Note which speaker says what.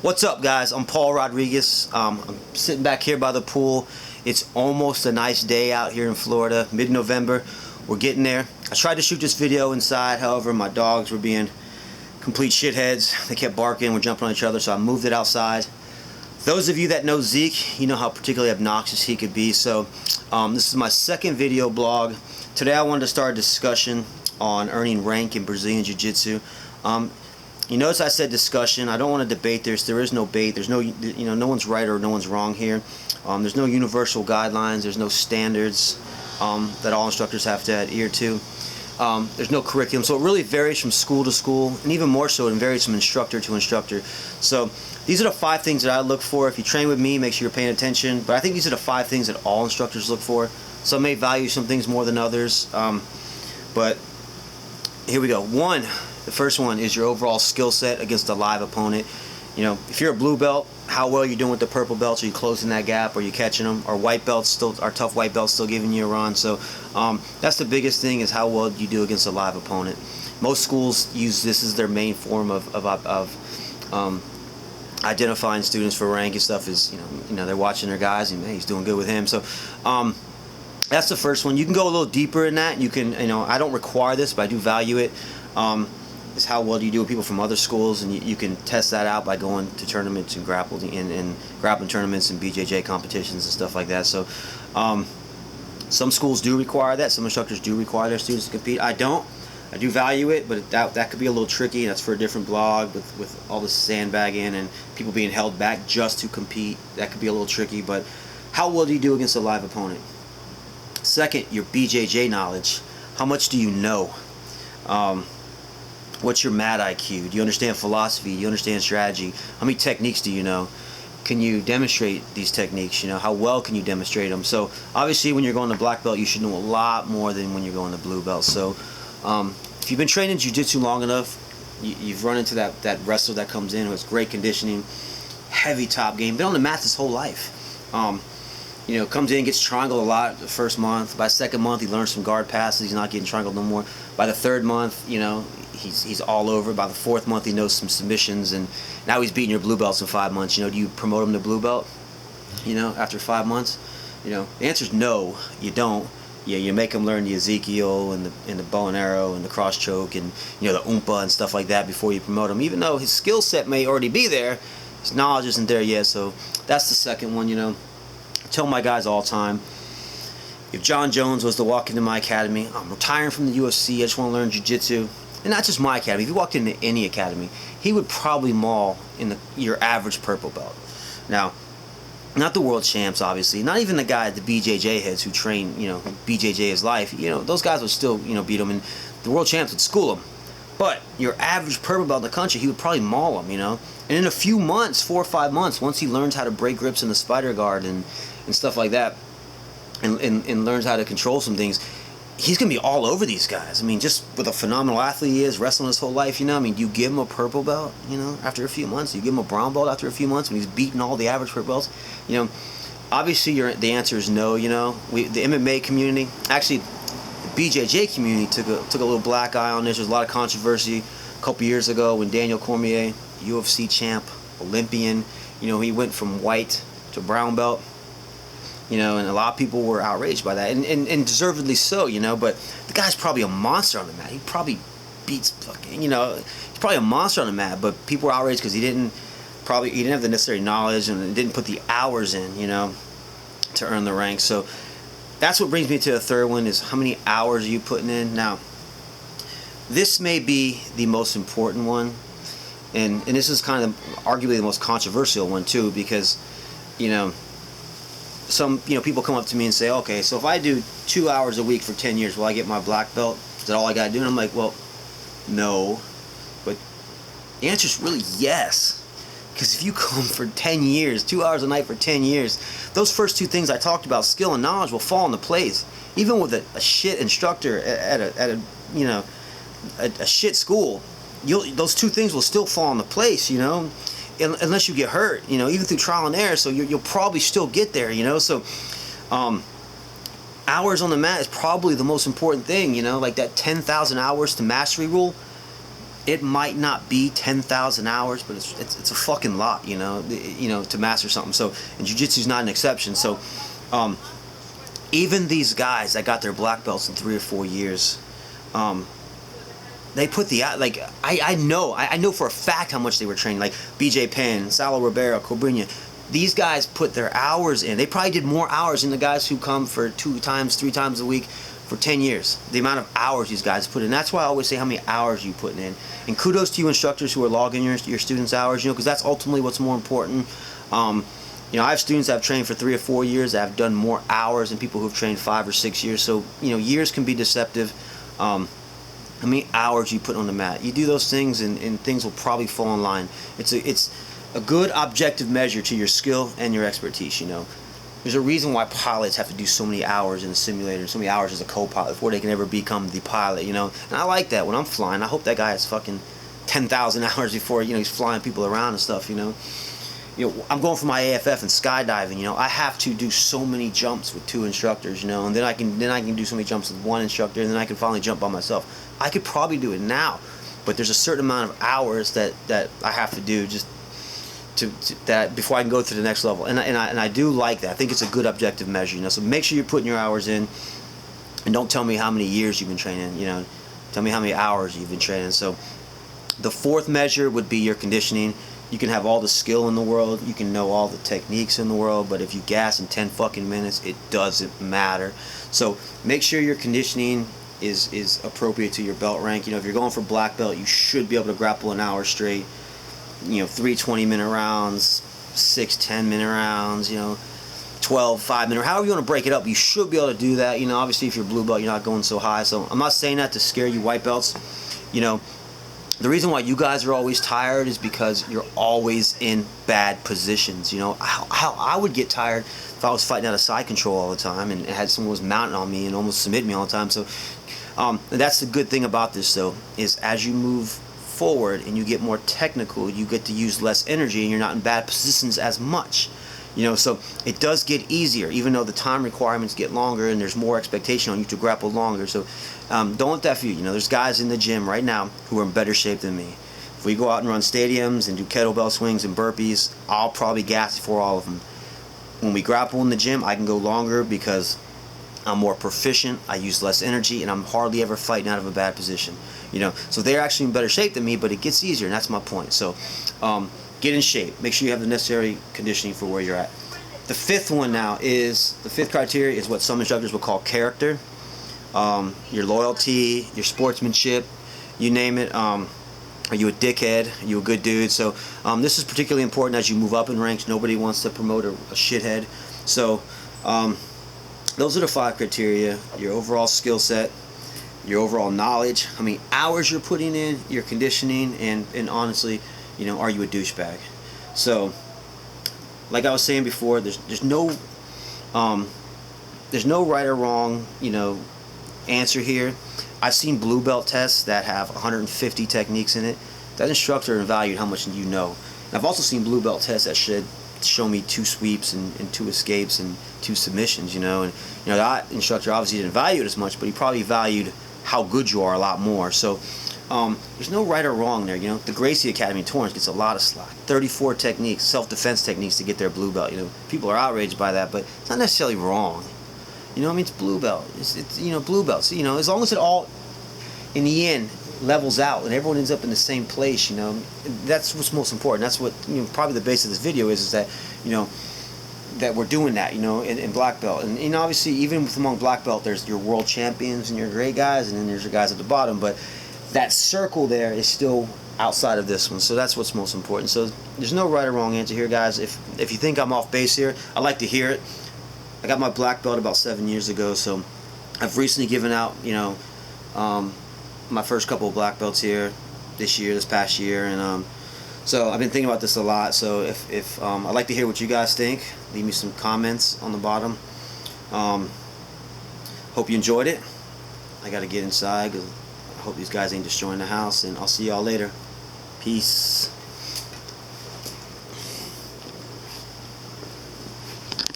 Speaker 1: What's up, guys? I'm Paul Rodriguez. I'm sitting back here by the pool. It's almost a nice day out here in Florida, mid-November. We're getting there. I tried to shoot this video inside, however, my dogs were being complete shitheads. They kept barking, we're jumping on each other, so I moved it outside. Those of you that know Zeke, you know how particularly obnoxious he could be. So this is my second video blog. Today I wanted to start a discussion on earning rank in Brazilian Jiu-Jitsu. You notice I said discussion. I don't want to debate this. There is no debate. There's no, no one's right or no one's wrong here. There's no universal guidelines. There's no standards that all instructors have to adhere to. There's no curriculum. So it really varies from school to school, and even more so, it varies from instructor to instructor. So these are the 5 things that I look for. If you train with me, make sure you're paying attention. But I think these are the 5 things that all instructors look for. Some may value some things more than others. But here we go. The first one is your overall skill set against a live opponent. You know, if you're a blue belt, how well you're doing with the purple belts? Are you closing that gap? Are you catching them? Are white belts still, are tough white belts still giving you a run? So that's the biggest thing, is how well you do against a live opponent. Most schools use this as their main form of identifying students for rank and stuff. Is they're watching their guys and, hey, he's doing good with him. So that's the first one. You can go a little deeper in that. You can, I don't require this, but I do value it. Is how well do you do with people from other schools, and you can test that out by going to tournaments and grappling tournaments and BJJ competitions and stuff like that. So some schools do require that. Some instructors do require their students to compete. I don't. I do value it, but that could be a little tricky. That's for a different blog with all the sandbagging and people being held back just to compete. That could be a little tricky, but how well do you do against a live opponent? Second, your BJJ knowledge. How much do you know? What's your mat IQ? Do you understand philosophy? Do you understand strategy? How many techniques do you know? Can you demonstrate these techniques? How well can you demonstrate them? So obviously when you're going to black belt, you should know a lot more than when you're going to blue belt. So if you've been training jiu-jitsu long enough, you've run into that wrestler that comes in with great conditioning, heavy top game, been on the mat his whole life. Comes in, gets triangled a lot the first month. By the second month, he learns some guard passes. He's not getting triangled no more. By the third month, he's all over. By the 4th month, he knows some submissions, and now he's beating your blue belts in 5 months. Do you promote him to blue belt? After 5 months, the answer is no. You don't. You make him learn the Ezekiel and the bow and arrow and the cross choke and the oompa and stuff like that before you promote him. Even though his skill set may already be there, his knowledge isn't there yet. So that's the second one. I tell my guys all the time, if John Jones was to walk into my academy, I'm retiring from the UFC, I just want to learn jiu-jitsu, and not just my academy, if he walked into any academy, he would probably maul your average purple belt. Now, not the world champs, obviously, not even the guy, the BJJ heads who train, BJJ his life, those guys would still, beat him, and the world champs would school him. But your average purple belt in the country, he would probably maul him, And in a few months, 4 or 5 months, once he learns how to break grips in the spider guard and stuff like that, and learns how to control some things, he's going to be all over these guys. Just with a phenomenal athlete he is, wrestling his whole life, do you give him a purple belt, after a few months? Do you give him a brown belt after a few months when he's beating all the average purple belts? Obviously the answer is no, the MMA community, actually the BJJ community took a little black eye on this. There's a lot of controversy a couple years ago when Daniel Cormier, UFC champ, Olympian, he went from white to brown belt. And a lot of people were outraged by that, and deservedly so, but the guy's probably a monster on the mat. He probably beats fucking, he's probably a monster on the mat, but people were outraged because he didn't have the necessary knowledge and didn't put the hours in, to earn the rank. So that's what brings me to the third one, is how many hours are you putting in? Now, this may be the most important one, and this is kind of arguably the most controversial one too, because, some people come up to me and say, okay, so if I do 2 hours a week for 10 years, will I get my black belt? Is that all I gotta do? And I'm like, well, no. But the answer is really yes. Because if you come for 10 years, 2 hours a night for 10 years, those first 2 things I talked about, skill and knowledge, will fall into place. Even with a shit instructor at a shit school, those 2 things will still fall into place, unless you get hurt, even through trial and error. So you'll probably still get there, So hours on the mat is probably the most important thing, like that 10,000 hours to mastery rule. it might not be 10,000 hours, but it's a fucking lot, you know, to master something. So, and jiu-jitsu is not an exception. So, even these guys that got their black belts in 3 or 4 years, they put the, like, I know for a fact how much they were training. Like BJ Penn, Salo Ribeiro, Cobrinha. These guys put their hours in. They probably did more hours than the guys who come for 2 times, 3 times a week for 10 years. The amount of hours these guys put in. That's why I always say how many hours you put in. And kudos to you instructors who are logging your students' hours, you know, because that's ultimately what's more important. You know, I have students that have trained for 3 or 4 years that have done more hours than people who've trained 5 or 6 years. So, you know, years can be deceptive. How many hours you put on the mat. You do those things and things will probably fall in line. It's a good objective measure to your skill and your expertise, you know. There's a reason why pilots have to do so many hours in the simulator, so many hours as a co-pilot before they can ever become the pilot, you know. And I like that when I'm flying. I hope that guy has fucking 10,000 hours before, you know, he's flying people around and stuff, you know. You know, I'm going for my AFF and skydiving, you know. I have to do so many jumps with 2 instructors, you know, and then I can do so many jumps with 1 instructor, and then I can finally jump by myself. I could probably do it now, but there's a certain amount of hours that I have to do just to that before I can go to the next level. And I do like that. I think it's a good objective measure, you know. So make sure you're putting your hours in, and don't tell me how many years you've been training, you know. Tell me how many hours you've been training. So the 4th measure would be your conditioning. You can have all the skill in the world, you can know all the techniques in the world, but if you gas in 10 fucking minutes, it doesn't matter. So make sure your conditioning is appropriate to your belt rank. You know, if you're going for black belt, you should be able to grapple an hour straight. You know, 3 20-minute rounds, 6 10-minute rounds, you know, 12 5-minute, however you want to break it up, you should be able to do that. You know, obviously if you're blue belt, you're not going so high. So I'm not saying that to scare you white belts. You know, the reason why you guys are always tired is because you're always in bad positions. You know, how I would get tired if I was fighting out of side control all the time and had someone was mounting on me and almost submit me all the time. So that's the good thing about this, though, is as you move forward and you get more technical, you get to use less energy and you're not in bad positions as much. You know, so it does get easier, even though the time requirements get longer and there's more expectation on you to grapple longer. So don't let that fool you. You know, there's guys in the gym right now who are in better shape than me. If we go out and run stadiums and do kettlebell swings and burpees, I'll probably gas before all of them. When we grapple in the gym, I can go longer because I'm more proficient, I use less energy, and I'm hardly ever fighting out of a bad position. You know, so they're actually in better shape than me, but it gets easier, and that's my point. So get in shape. Make sure you have the necessary conditioning for where you're at. The 5th one now is, the 5th criteria is what some instructors will call character. Your loyalty, your sportsmanship, you name it. Are you a dickhead? Are you a good dude? So this is particularly important as you move up in ranks. Nobody wants to promote a shithead. So those are the 5 criteria: your overall skill set, your overall knowledge, how many hours you're putting in, your conditioning, and honestly, you know, are you a douchebag? So, like I was saying before, there's no right or wrong, you know, answer here. I've seen blue belt tests that have 150 techniques in it. That instructor evaluated how much you know. And I've also seen blue belt tests that should show me 2 sweeps and 2 escapes and 2 submissions, you know. And you know, that instructor obviously didn't value it as much, but he probably valued how good you are a lot more. So there's no right or wrong there. You know, the Gracie Academy in Torrance gets a lot of slack. 34 techniques, self-defense techniques to get their blue belt. You know, people are outraged by that, but it's not necessarily wrong. You know what I mean? It's blue belt. It's you know, blue belts. You know, as long as it all in the end levels out and everyone ends up in the same place, you know, that's what's most important. That's what, you know, probably the base of this video is that, you know, that we're doing that, you know, in black belt. And obviously, even among black belt, there's your world champions and your great guys, and then there's your guys at the bottom. But that circle there is still outside of this one. So that's what's most important. So there's no right or wrong answer here, guys. If you think I'm off base here, I'd like to hear it. I got my black belt about 7 years ago, so I've recently given out, you know, my first couple of black belts here this past year, and so I've been thinking about this a lot. So if I'd like to hear what you guys think. Leave me some comments on the bottom. Hope you enjoyed it. I gotta get inside because I hope these guys ain't destroying the house, and I'll see y'all later. Peace.